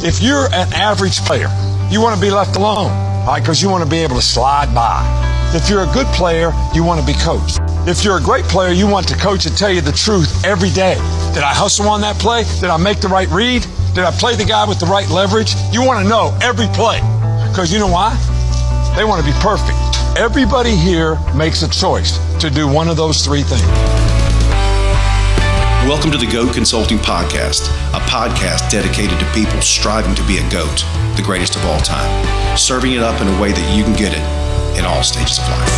If you're an average player, you want to be left alone, right? Because you want to be able to slide by. If you're a good player, you want to be coached. If you're a great player, you want the coach to tell you the truth every day. Did I hustle on that play? Did I make the right read? Did I play the guy with the right leverage? You want to know every play. Because you know why? They want to be perfect. Everybody here makes a choice to do one of those three things. Welcome to the GOAT Consulting Podcast, a podcast dedicated to people striving to be a GOAT, the greatest of all time, serving it up in a way that you can get it in all stages of life.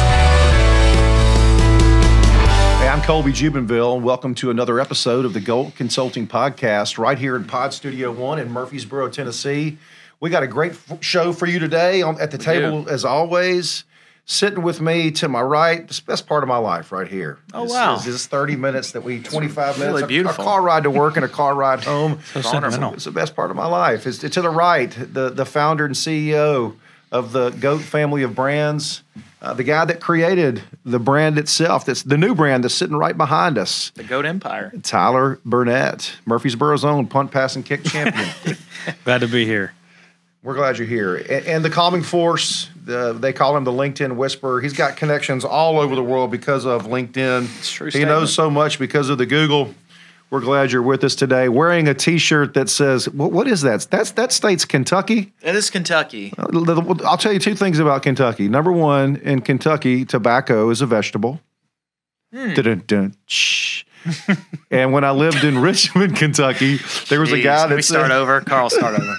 Hey, I'm Colby Jubenville, and welcome to another episode of the GOAT Consulting Podcast right here in Pod Studio 1 in Murfreesboro, Tennessee. We got a great show for you today at the table, as always. Sitting with me to my right, the best part of my life right here. Wow. This is 30 minutes that 25 really minutes, beautiful. a car ride to work and a car ride home. So sentimental. It's the best part of my life. It's to the right, the founder and CEO of the GOAT family of brands, the guy that created the brand itself, that's the new brand that's sitting right behind us. The GOAT Empire. Tyler Burnett, Murfreesboro's own punt, pass, and kick champion. Glad to be here. We're glad you're here. And the calming force, they call him the LinkedIn whisperer. He's got connections all over the world because of LinkedIn. It's a true He statement. knows so much because of the Google. We're glad you're with us today. Wearing a T-shirt that says, what is that? That state's Kentucky? It is Kentucky. I'll tell you two things about Kentucky. Number one, in Kentucky, tobacco is a vegetable. Dun-dun-dun, shh. And when I lived in Richmond, Kentucky, there was a guy that Can we start over? Carl, start over.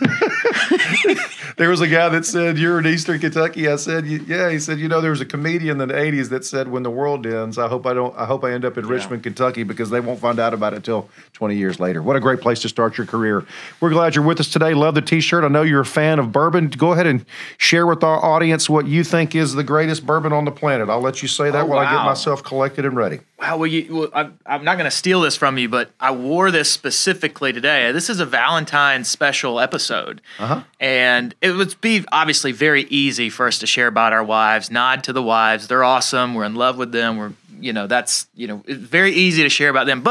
There was a guy that said, "You're in Eastern Kentucky." I said, "Yeah." He said, there was a comedian in the '80s that said, "When the world ends, I hope I end up in Richmond, Kentucky, because they won't find out about it till 20 years later." What a great place to start your career. We're glad you're with us today. Love the T-shirt. I know you're a fan of bourbon. Go ahead and share with our audience what you think is the greatest bourbon on the planet. I'll let you say that while I get myself collected and ready. Wow. I'm not going to steal this from you, but I wore this specifically today. This is a Valentine special episode. And it would be obviously very easy for us to share about our wives, nod to the wives. They're awesome. We're in love with them. It's very easy to share about them,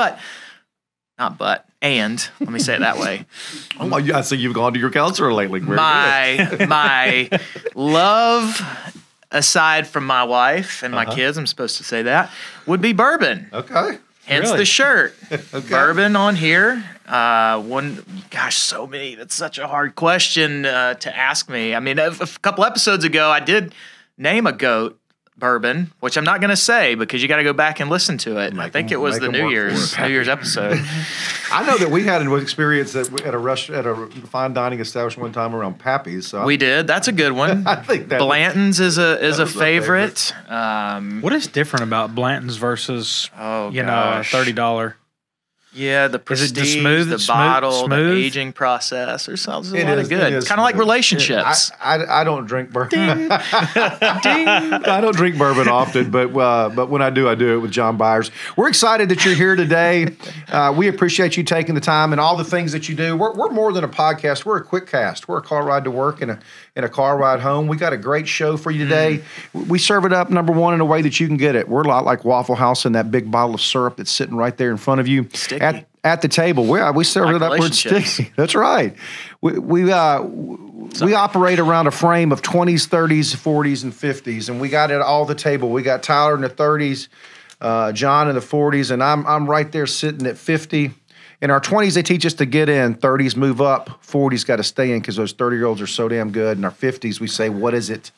and let me say it that way. Oh my! I see you've gone to your counselor lately. My love, aside from my wife and my kids, I'm supposed to say that, would be bourbon. Okay. Hence Really? the shirt. Okay. Bourbon on here. So many. That's such a hard question to ask me. I mean, a couple episodes ago, I did name a GOAT bourbon, which I'm not going to say because you got to go back and listen to it. I think it was the New Year's episode. I know that we had an experience at a fine dining establishment one time around Pappy's. So We did. That's a good one. I think that Blanton's is a favorite. What is different about Blanton's versus Oh, a gosh. $30? Yeah, the Is it prestige, just smooth? the Smooth? bottle, Smooth? the aging process, or something. It A lot is- of good. it is Kind of like smooth. relationships. I don't drink bourbon. I don't drink bourbon often, but when I do it with John Byers. We're excited that you're here today. We appreciate you taking the time and all the things that you do. We're more than a podcast. We're a quick cast. We're a car ride to work and a car ride home. We got a great show for you today. We serve it up, number one, in a way that you can get it. We're a lot like Waffle House and that big bottle of syrup that's sitting right there in front of you. Sticky. At the table. We serve Like it up where it's relationships. sticky. That's right. We operate around a frame of 20s, 30s, 40s, and 50s, and we got it all the table. We got Tyler in the 30s, John in the 40s, and I'm right there sitting at 50. In our 20s, they teach us to get in. 30s move up. 40s got to stay in because those 30-year-olds are so damn good. In our 50s, we say, what is it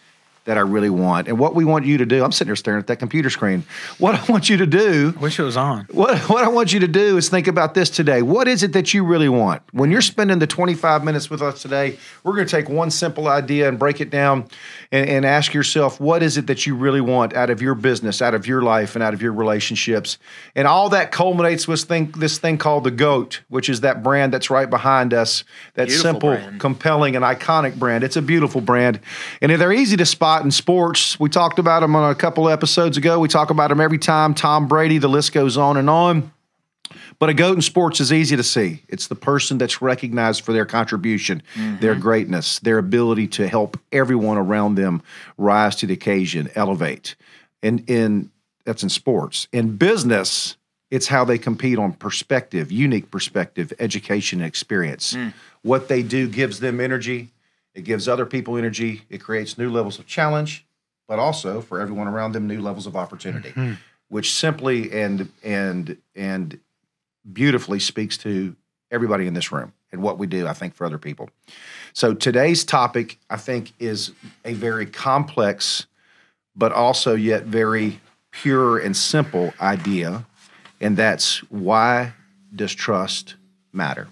that I really want? And what we want you to do, I'm sitting there staring at that computer screen. What I want you to do Wish it was on. what I want you to do is think about this today. What is it that you really want? When you're spending the 25 minutes with us today, we're going to take one simple idea and break it down and ask yourself, what is it that you really want out of your business, out of your life, and out of your relationships? And all that culminates with this thing called the GOAT, which is that brand that's right behind us, that Beautiful simple, brand. compelling, and iconic brand. It's a beautiful brand. And they're easy to spot in sports. We talked about them on a couple episodes ago. We talk about them every time. Tom Brady, the list goes on and on. But a GOAT in sports is easy to see. It's the person that's recognized for their contribution, their greatness, their ability to help everyone around them rise to the occasion, elevate. And that's in sports. In business, It's how they compete on perspective, unique perspective, education, and experience. What they do gives them energy. It gives other people energy. It creates new levels of challenge, but also for everyone around them, new levels of opportunity, which simply and beautifully speaks to everybody in this room and what we do, I think, for other people. So today's topic, I think, is a very complex, but also yet very pure and simple idea, and that's why does trust matter?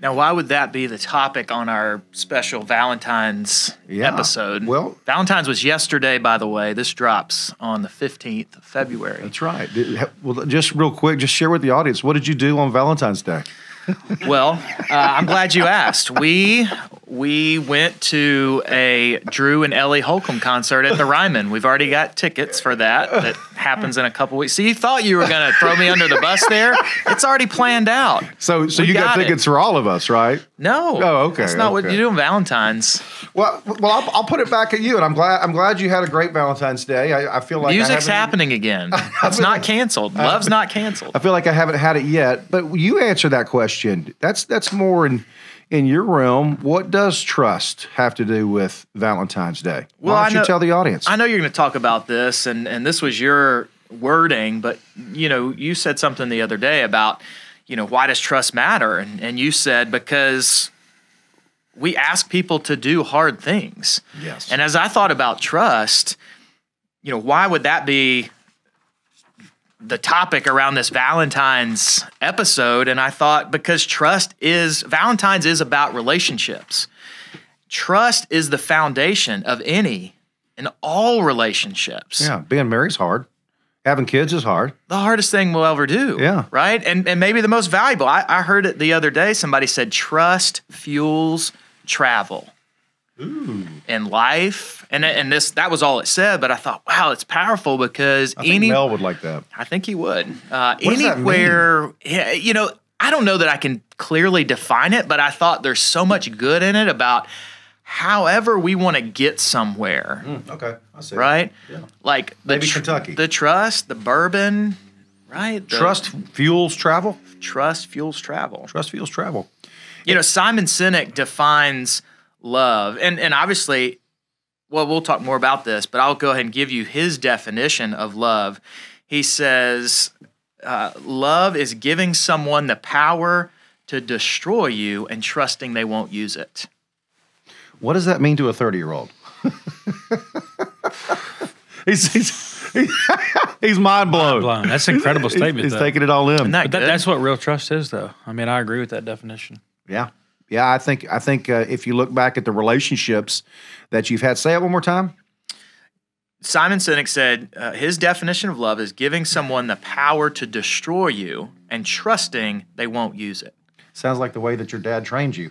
Now, why would that be the topic on our special Valentine's episode? Well, Valentine's was yesterday, by the way. This drops on the 15th of February. That's right. Well, just real quick, just share with the audience, what did you do on Valentine's Day? Well, I'm glad you asked. We went to a Drew and Ellie Holcomb concert at the Ryman. We've already got tickets for that. That happens in a couple weeks. So you thought you were going to throw me under the bus there? It's already planned out. So you got tickets for all of us, right? No. Oh, okay. That's not what you do on Valentine's. Well, I'll put it back at you, and I'm glad you had a great Valentine's Day. I feel like music's happening again. It's not canceled. Love's not canceled. I feel like I haven't had it yet, but you answer that question. That's more in your realm. What does trust have to do with Valentine's Day? Why don't you tell the audience? I know you're going to talk about this, and this was your wording, but you said something the other day about why does trust matter, and you said because we ask people to do hard things. Yes. And as I thought about trust, why would that be the topic around this Valentine's episode? And I thought because Valentine's is about relationships. Trust is the foundation of any and all relationships. Yeah, being married's hard. Having kids is hard. The hardest thing we'll ever do. Yeah. Right? And maybe the most valuable. I heard it the other day. Somebody said trust fuels travel. Ooh. In life. And that was all it said, but I thought, wow, it's powerful because I think Mel would like that. I think he would. What does that mean? I don't know that I can clearly define it, but I thought there's so much good in it about however we want to get somewhere. Okay, I see. Right? Yeah. Like maybe Kentucky. The trust, the bourbon, right? Trust fuels travel? Trust fuels travel. Trust fuels travel. Simon Sinek defines love, and obviously, well, we'll talk more about this, but I'll go ahead and give you his definition of love. He says, love is giving someone the power to destroy you and trusting they won't use it. What does that mean to a 30-year-old? He's mind blown. That's an incredible statement. He's taking it all in. That's what real trust is, though. I mean, I agree with that definition. Yeah. I think if you look back at the relationships that you've had, say it one more time. Simon Sinek said his definition of love is giving someone the power to destroy you and trusting they won't use it. Sounds like the way that your dad trained you.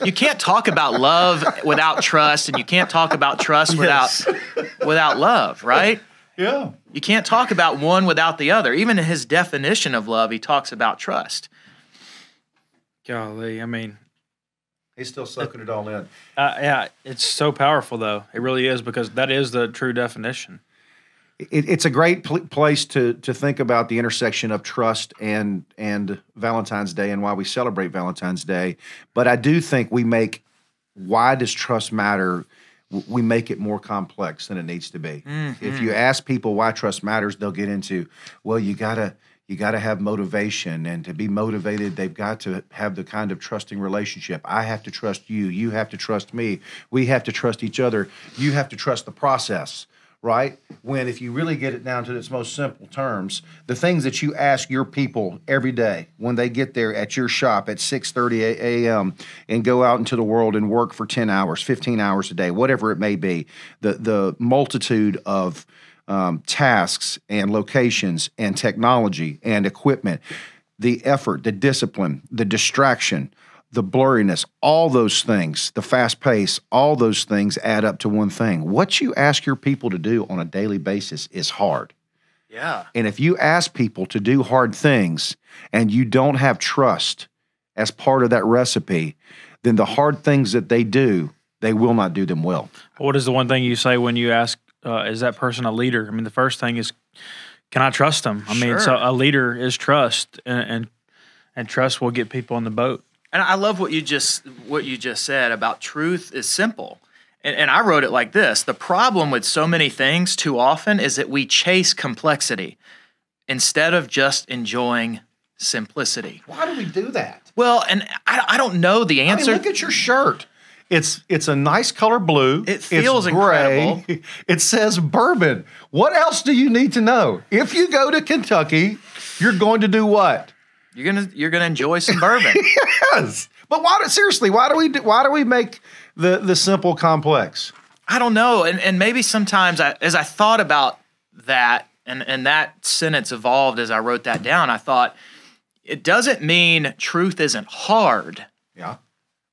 You can't talk about love without trust, and you can't talk about trust without love, right? Yeah. You can't talk about one without the other. Even in his definition of love, he talks about trust. Golly, I mean, he's still soaking it all in. Yeah, it's so powerful, though. It really is, because that is the true definition. It's a great place to think about the intersection of trust and Valentine's Day and why we celebrate Valentine's Day. But I do think why does trust matter? We make it more complex than it needs to be. Mm-hmm. If you ask people why trust matters, they'll get into, well, you gotta have motivation, and to be motivated, they've got to have the kind of trusting relationship. I have to trust you. You have to trust me. We have to trust each other. You have to trust the process, right? When if you really get it down to its most simple terms, the things that you ask your people every day when they get there at your shop at 6:30 a.m. and go out into the world and work for 10 hours, 15 hours a day, whatever it may be, the multitude of tasks and locations and technology and equipment, the effort, the discipline, the distraction, the blurriness, all those things, the fast pace, all those things add up to one thing. What you ask your people to do on a daily basis is hard. Yeah. And if you ask people to do hard things and you don't have trust as part of that recipe, then the hard things that they do, they will not do them well. What is the one thing you say when you ask, is that person a leader? I mean, the first thing is, can I trust them? I mean, so a leader is trust, and trust will get people on the boat. And I love what you just said about truth is simple. And I wrote it like this: the problem with so many things too often is that we chase complexity instead of just enjoying simplicity. Why do we do that? Well, and I don't know the answer. I mean, look at your shirt. It's a nice color blue. It feels it's gray. incredible. It says bourbon. What else do you need to know? If you go to Kentucky, you're going to do what? You're gonna enjoy some bourbon. Yes. But why do we make the simple complex? I don't know. And maybe sometimes as I thought about that and that sentence evolved as I wrote that down, I thought it doesn't mean truth isn't hard. Yeah.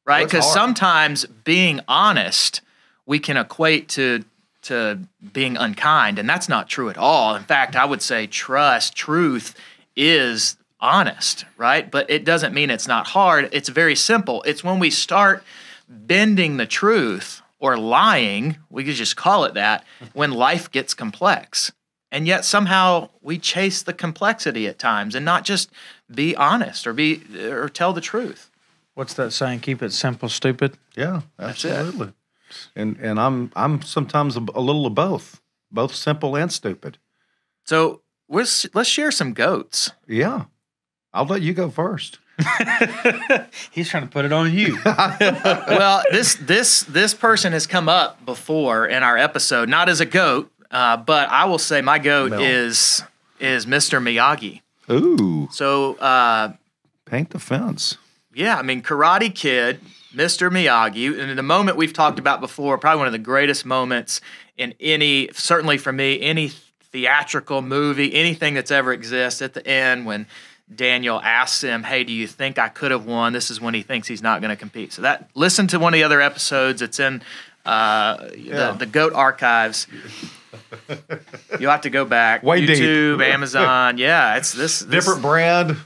Right? Because sometimes being honest, we can equate to being unkind, and that's not true at all. In fact, I would say truth is honest, right? But it doesn't mean it's not hard. It's very simple. It's when we start bending the truth or lying, we could just call it that, when life gets complex. And yet somehow we chase the complexity at times and not just be honest or tell the truth. What's that saying? Keep it simple, stupid. Yeah, absolutely. And I'm sometimes a little of both simple and stupid. So let's share some goats. Yeah, I'll let you go first. He's trying to put it on you. Well, this person has come up before in our episode, not as a goat, but I will say my goat is Mr. Miagi. Ooh. So paint the fence. Yeah, I mean, Karate Kid, Mr. Miagi, and the moment we've talked about before, probably one of the greatest moments in certainly for me, any theatrical movie, anything that's ever existed, at the end when Daniel asks him, hey, do you think I could have won? This is when he thinks he's not going to compete. So listen to one of the other episodes. It's in the GOAT archives. You'll have to go back. Way YouTube, deep. Amazon. Yeah, it's this. Different brand.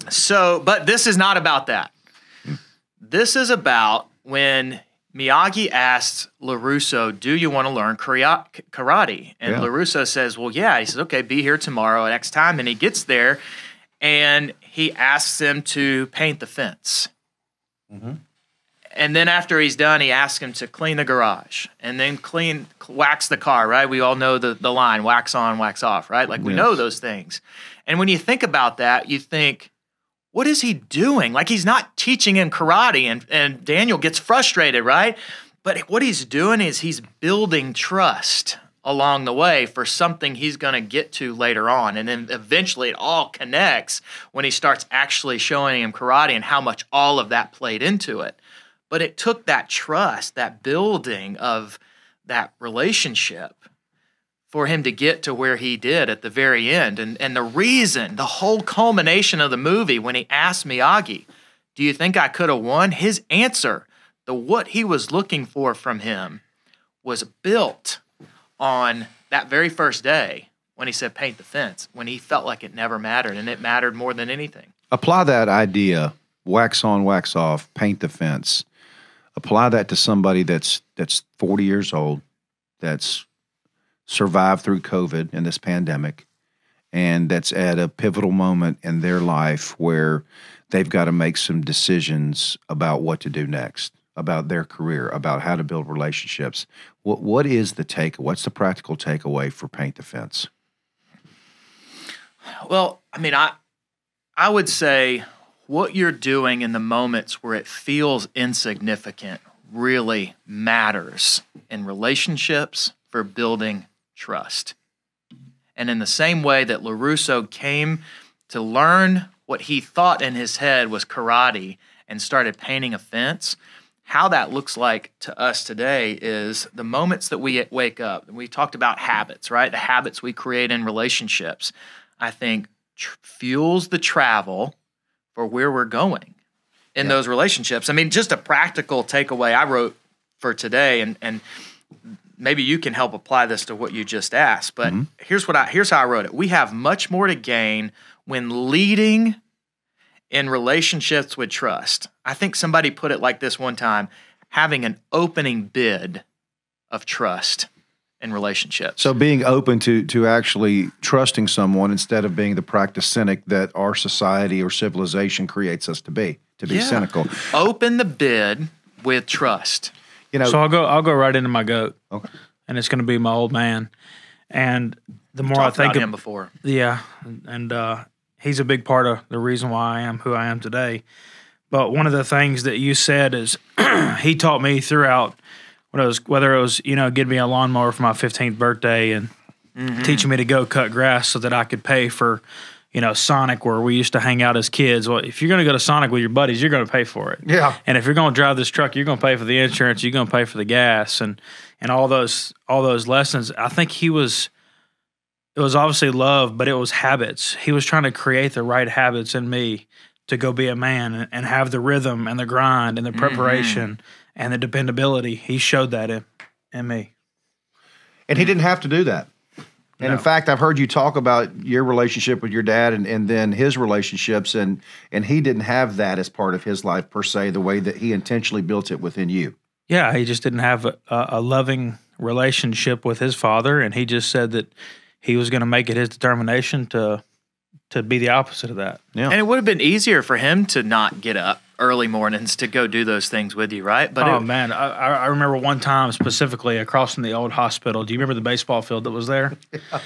So, but this is not about that. This is about when Miyagi asks LaRusso, do you want to learn karate? And LaRusso says, well, yeah. He says, okay, be here tomorrow at X time. And he gets there, and he asks him to paint the fence. Mm-hmm. And then after he's done, he asks him to clean the garage and then wax the car, right? We all know the line, wax on, wax off, right? Like we know those things. And when you think about that, you think, what is he doing? Like he's not teaching him karate, and Daniel gets frustrated, right? But what he's doing is he's building trust along the way for something he's going to get to later on. And then eventually it all connects when he starts actually showing him karate and how much all of that played into it. But it took that trust, that building of that relationship for him to get to where he did at the very end. And the reason, the whole culmination of the movie, when he asked Miyagi, do you think I could have won? His answer, what he was looking for from him, was built on that very first day when he said paint the fence, when he felt like it never mattered, and it mattered more than anything. Apply that idea, wax on, wax off, paint the fence. Apply that to somebody that's 40 years old, that's survived through COVID and this pandemic, and that's at a pivotal moment in their life where they've got to make some decisions about what to do next, about their career, about how to build relationships. What is the takeaway? What's the practical takeaway for paint the fence? Well, I mean, I would say what you're doing in the moments where it feels insignificant really matters in relationships for building trust. And in the same way that LaRusso came to learn what he thought in his head was karate and started painting a fence, how that looks like to us today is the moments that we wake up. And we talked about habits, right? The habits we create in relationships, I think, fuels the travel for where we're going in those relationships. I mean, just a practical takeaway I wrote for today, and maybe you can help apply this to what you just asked, but here's how I wrote it. We have much more to gain when leading in relationships with trust. I think somebody put it like this one time, having an opening bid of trust in relationships. So being open to actually trusting someone instead of being the practice cynic that our society or civilization creates us to be cynical. Open the bid with trust. So I'll go right into my goat. Okay. And it's going to be my old man. And the more Talked I think about him before. Yeah, and he's a big part of the reason why I am who I am today. But one of the things that you said is he taught me throughout whether it was getting me a lawnmower for my 15th birthday and teaching me to go cut grass so that I could pay for Sonic, where we used to hang out as kids. Well, if you're going to go to Sonic with your buddies, you're going to pay for it. Yeah. And if you're going to drive this truck, you're going to pay for the insurance. You're going to pay for the gas and all those lessons. I think it was obviously love, but it was habits. He was trying to create the right habits in me to go be a man and have the rhythm and the grind and the preparation and the dependability. He showed that in me. And he didn't have to do that. And in fact, I've heard you talk about your relationship with your dad and then his relationships, and he didn't have that as part of his life per se, the way that he intentionally built it within you. Yeah, he just didn't have a loving relationship with his father, and he just said that he was going to make it his determination to be the opposite of that. Yeah. And it would have been easier for him to not get up early mornings to go do those things with you, right? But man, I remember one time specifically across from the old hospital. Do you remember the baseball field that was there? Yeah.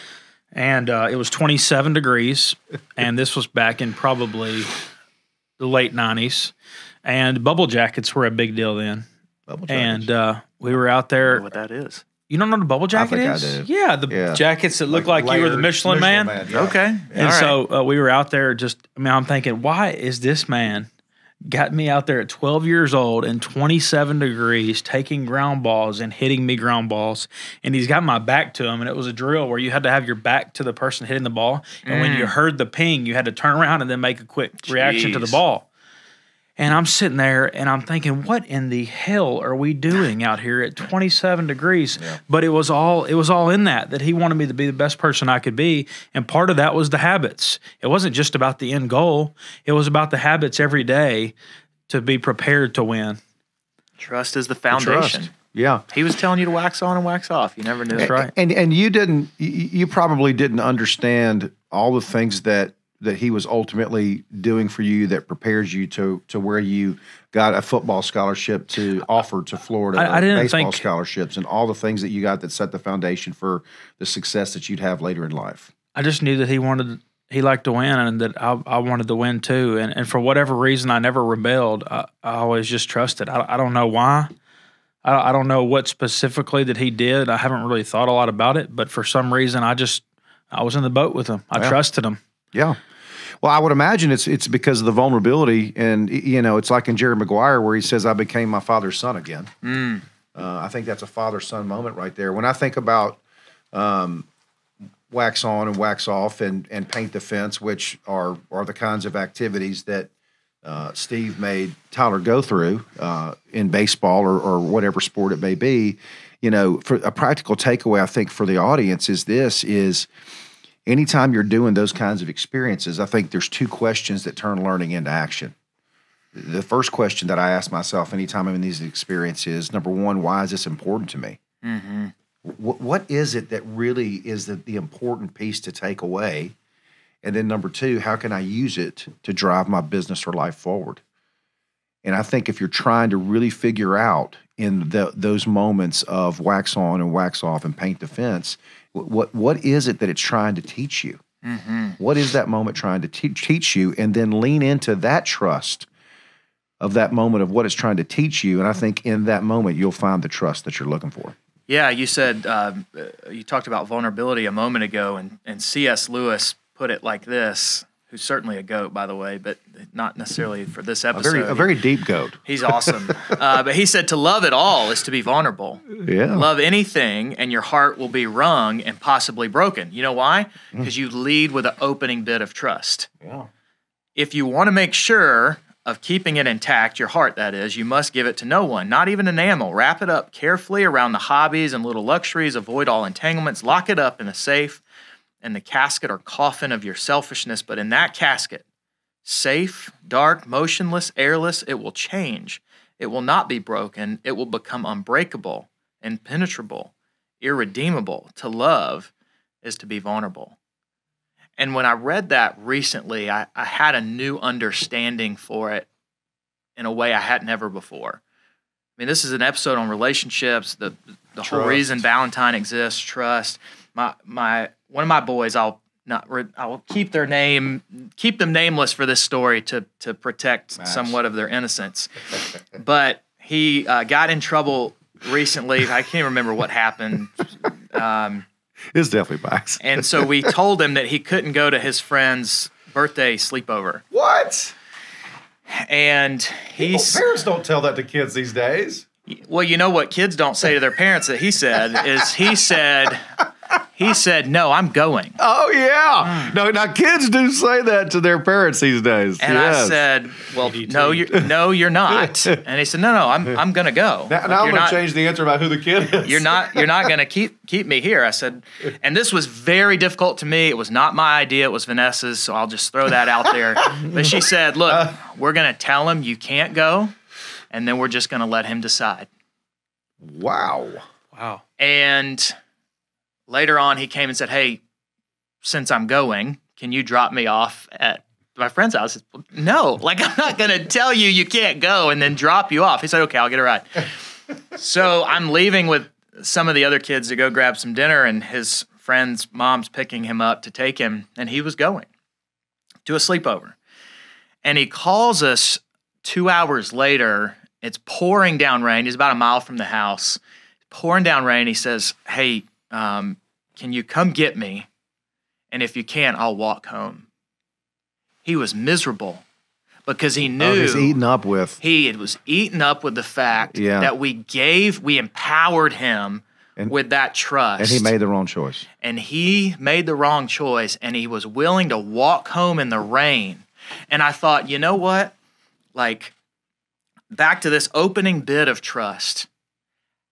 And it was 27 degrees, and this was back in probably the late 90s. And bubble jackets were a big deal then. Bubble jackets. And we were out there. I don't know what that is. You don't know what a bubble jacket is? I do. Yeah, the jackets that look like you were the Michelin man. Yeah. Okay. And so we were out there I'm thinking, why is this man got me out there at 12 years old in 27 degrees taking ground balls and hitting me ground balls, and he's got my back to him, and it was a drill where you had to have your back to the person hitting the ball, and when you heard the ping, you had to turn around and then make a quick reaction to the ball. And I'm sitting there and I'm thinking, what in the hell are we doing out here at 27 degrees? Yeah. But it was all in that he wanted me to be the best person I could be. And part of that was the habits. It wasn't just about the end goal. It was about the habits every day to be prepared to win. Trust is the foundation. Yeah. He was telling you to wax on and wax off. You never knew. That's right. And you probably didn't understand all the things that he was ultimately doing for you that prepares you to where you got a football scholarship to offer to Florida, I didn't baseball think scholarships, and all the things that you got that set the foundation for the success that you'd have later in life. I just knew that he liked to win, and that I wanted to win too. And for whatever reason, I never rebelled. I always just trusted. I don't know why. I don't know what specifically that he did. I haven't really thought a lot about it, but for some reason, I was in the boat with him. I trusted him. Yeah. Well, I would imagine it's because of the vulnerability, and it's like in Jerry Maguire where he says, "I became my father's son again." I think that's a father-son moment right there. When I think about wax on and wax off and paint the fence, which are the kinds of activities that Steve made Tyler go through in baseball or whatever sport it may be, for a practical takeaway, I think for the audience is anytime you're doing those kinds of experiences, I think there's two questions that turn learning into action. The first question that I ask myself anytime I'm in these experiences, number one, why is this important to me? Mm-hmm. What is it that really is the important piece to take away? And then number two, how can I use it to drive my business or life forward? And I think if you're trying to really figure out in those moments of wax on and wax off and paint the fence, what is it that it's trying to teach you? Mm-hmm. What is that moment trying to teach you? And then lean into that trust of that moment of what it's trying to teach you. And I think in that moment, you'll find the trust that you're looking for. Yeah, you said, you talked about vulnerability a moment ago, and C.S. Lewis put it like this, who's certainly a goat, by the way, but not necessarily for this episode. A very deep goat. He's awesome. But he said to love it all is to be vulnerable. Yeah. Love anything, and your heart will be wrung and possibly broken. You know why? Because you lead with an opening bit of trust. Yeah. If you want to make sure of keeping it intact, your heart, that is, you must give it to no one, not even an animal. Wrap it up carefully around the hobbies and little luxuries. Avoid all entanglements. Lock it up in a safe and the casket or coffin of your selfishness. But in that casket, safe, dark, motionless, airless, it will change. It will not be broken. It will become unbreakable, impenetrable, irredeemable. To love is to be vulnerable. And when I read that recently, I had a new understanding for it in a way I hadn't ever before. I mean, this is an episode on relationships, the whole reason Valentine exists, trust. One of my boys, I'll keep them nameless for this story to protect somewhat of their innocence. But he got in trouble recently. I can't remember what happened. It's definitely Max. And so we told him that he couldn't go to his friend's birthday sleepover. What? And parents don't tell that to kids these days. Well, you know what kids don't say to their parents that he said, no, I'm going. Oh, yeah. No, now kids do say that to their parents these days. And I said, well, no, you're not. And he said, no, I'm going to go. Now I'm going to change the answer about who the kid is. You're not going to keep me here. I said, and this was very difficult to me. It was not my idea. It was Vanessa's, so I'll just throw that out there. But she said, look, we're going to tell him you can't go, and then we're just going to let him decide. Wow. And later on, he came and said, hey, since I'm going, can you drop me off at my friend's house? I said, no, I'm not going to tell you can't go and then drop you off. He said, okay, I'll get a ride. So I'm leaving with some of the other kids to go grab some dinner, and his friend's mom's picking him up to take him, and he was going to a sleepover. And he calls us 2 hours later. It's pouring down rain. He's about a mile from the house. Pouring down rain. He says, hey, can you come get me? And if you can't, I'll walk home. He was miserable because he knew he was eaten up with the fact that we empowered him with that trust. And he made the wrong choice. And he was willing to walk home in the rain. And I thought, you know what? Back to this opening bit of trust.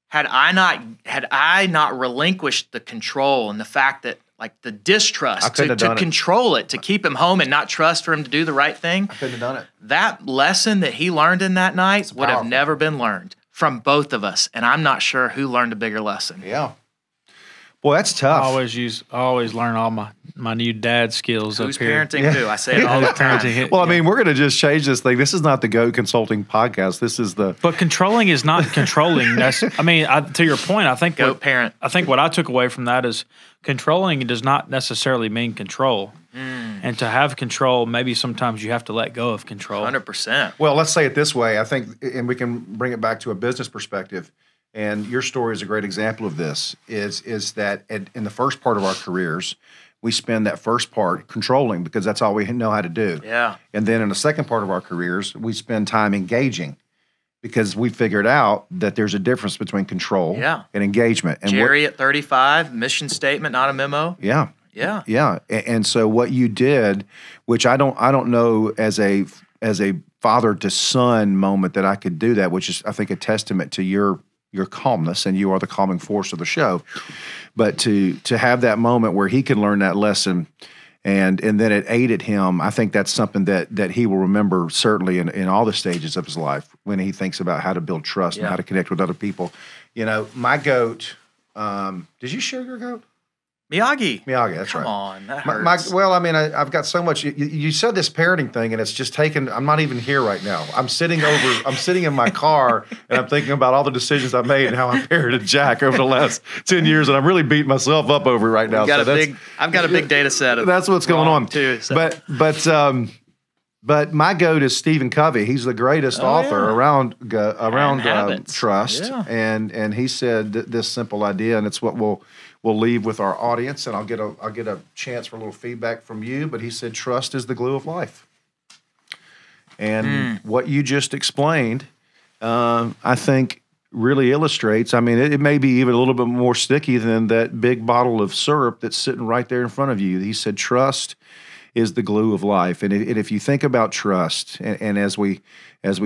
Had I not relinquished the control and the fact that the distrust to control it, to keep him home and not trust for him to do the right thing, I couldn't have done it. That lesson that he learned in that night would have never been learned from both of us. And I'm not sure who learned a bigger lesson. Yeah. Boy, that's tough. I always learn all my new dad skills Who's up here. parenting who? I say it all the time. Well, I mean, we're going to just change this thing. This is not the GOAT Consulting podcast. This is the... But controlling is not controlling. To your point, I think parent. I think what I took away from that is controlling does not necessarily mean control. And to have control, maybe sometimes you have to let go of control. 100%. Well, let's say it this way. I think, and we can bring it back to a business perspective, and your story is a great example of this, is that in the first part of our careers, we spend that first part controlling because that's all we know how to do. Yeah. And then in the second part of our careers, we spend time engaging because we figured out that there's a difference between control and engagement. And Jerry at 35, mission statement, not a memo. Yeah. Yeah. Yeah. And so what you did, which I don't know as a father to son moment that I could do that, which is I think a testament to your calmness, and you are the calming force of the show. But to have that moment where he can learn that lesson and then it aided him, I think that's something that he will remember certainly in all the stages of his life when he thinks about how to build trust and how to connect with other people. You know, my goat, did you share your goat? Miyagi, that's right. Come on, that hurts. Well, I mean, I've got so much. You said this parenting thing, and it's just taken. I'm not even here right now. I'm sitting in my car, and I'm thinking about all the decisions I made and how I parented Jack over the last 10 years, and I'm really beating myself up over it right now. I've got a big data set of that's what's going on too. So. But my goat is Stephen Covey. He's the greatest author around trust, and he said this simple idea, and it's what we'll leave with our audience, and I'll get a chance for a little feedback from you. But he said, trust is the glue of life. And what you just explained, I think really illustrates, I mean, it may be even a little bit more sticky than that big bottle of syrup that's sitting right there in front of you. He said, trust is the glue of life. And if you think about trust, and as we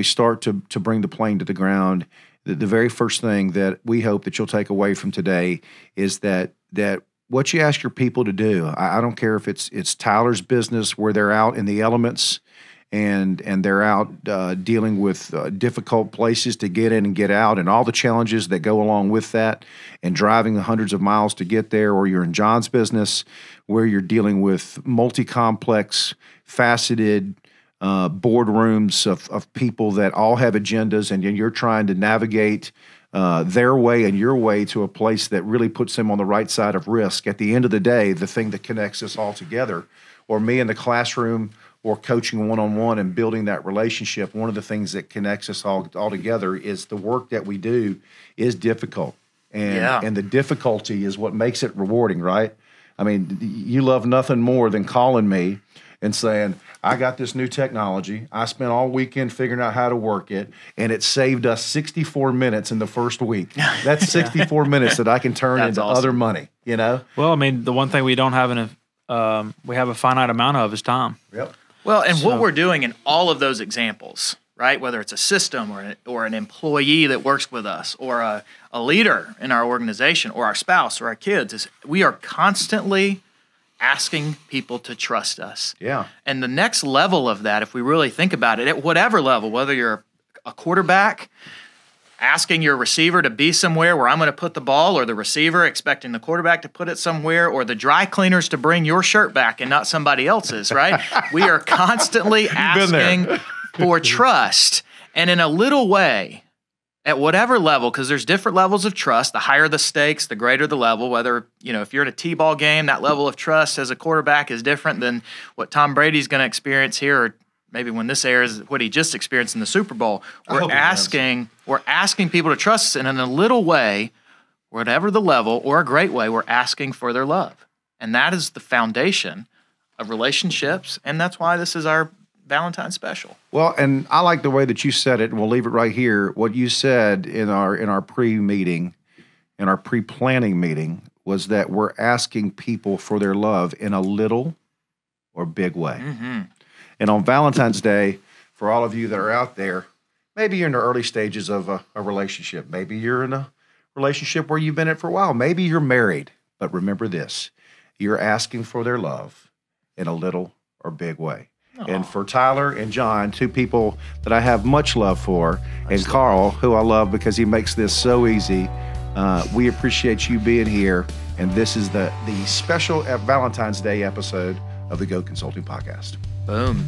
start to bring the plane to the ground, the very first thing that we hope that you'll take away from today is that what you ask your people to do, I don't care if it's Tyler's business where they're out in the elements and they're out dealing with difficult places to get in and get out, and all the challenges that go along with that, and driving the hundreds of miles to get there. Or you're in John's business, where you're dealing with multi-complex, faceted boardrooms of people that all have agendas, and you're trying to navigate their way and your way to a place that really puts them on the right side of risk. At the end of the day, the thing that connects us all together, or me in the classroom, or coaching one-on-one and building that relationship, one of the things that connects us all together is the work that we do is difficult. And the difficulty is what makes it rewarding, right? I mean, you love nothing more than calling me and saying, I got this new technology. I spent all weekend figuring out how to work it, and it saved us 64 minutes in the first week. That's 64 minutes that I can turn into other money, you know? Well, I mean, the one thing we don't have we have a finite amount of is time. Yep. Well, and what we're doing in all of those examples, right, whether it's a system or an employee that works with us, or a leader in our organization, or our spouse or our kids, is we are constantly asking people to trust us. Yeah. And the next level of that, if we really think about it, at whatever level, whether you're a quarterback, asking your receiver to be somewhere where I'm going to put the ball, or the receiver expecting the quarterback to put it somewhere, or the dry cleaners to bring your shirt back and not somebody else's, right? We are constantly asking for trust. And in a little way, at whatever level, because there's different levels of trust, the higher the stakes, the greater the level. Whether, if you're in a T-ball game, that level of trust as a quarterback is different than what Tom Brady's going to experience here, or maybe when this airs, what he just experienced in the Super Bowl. We're asking people to trust us, and in a little way, whatever the level, or a great way, we're asking for their love. And that is the foundation of relationships, and that's why this is our Valentine special. Well, and I like the way that you said it, and we'll leave it right here. What you said in our pre-meeting, in our pre-planning meeting, was that we're asking people for their love in a little or big way. Mm-hmm. And on Valentine's Day, for all of you that are out there, maybe you're in the early stages of a relationship. Maybe you're in a relationship where you've been in it for a while. Maybe you're married. But remember this, you're asking for their love in a little or big way. Aww. And for Tyler and John, two people that I have much love for, and Carl, who I love because he makes this so easy, we appreciate you being here. And this is the special Valentine's Day episode of the Go Consulting Podcast. Boom.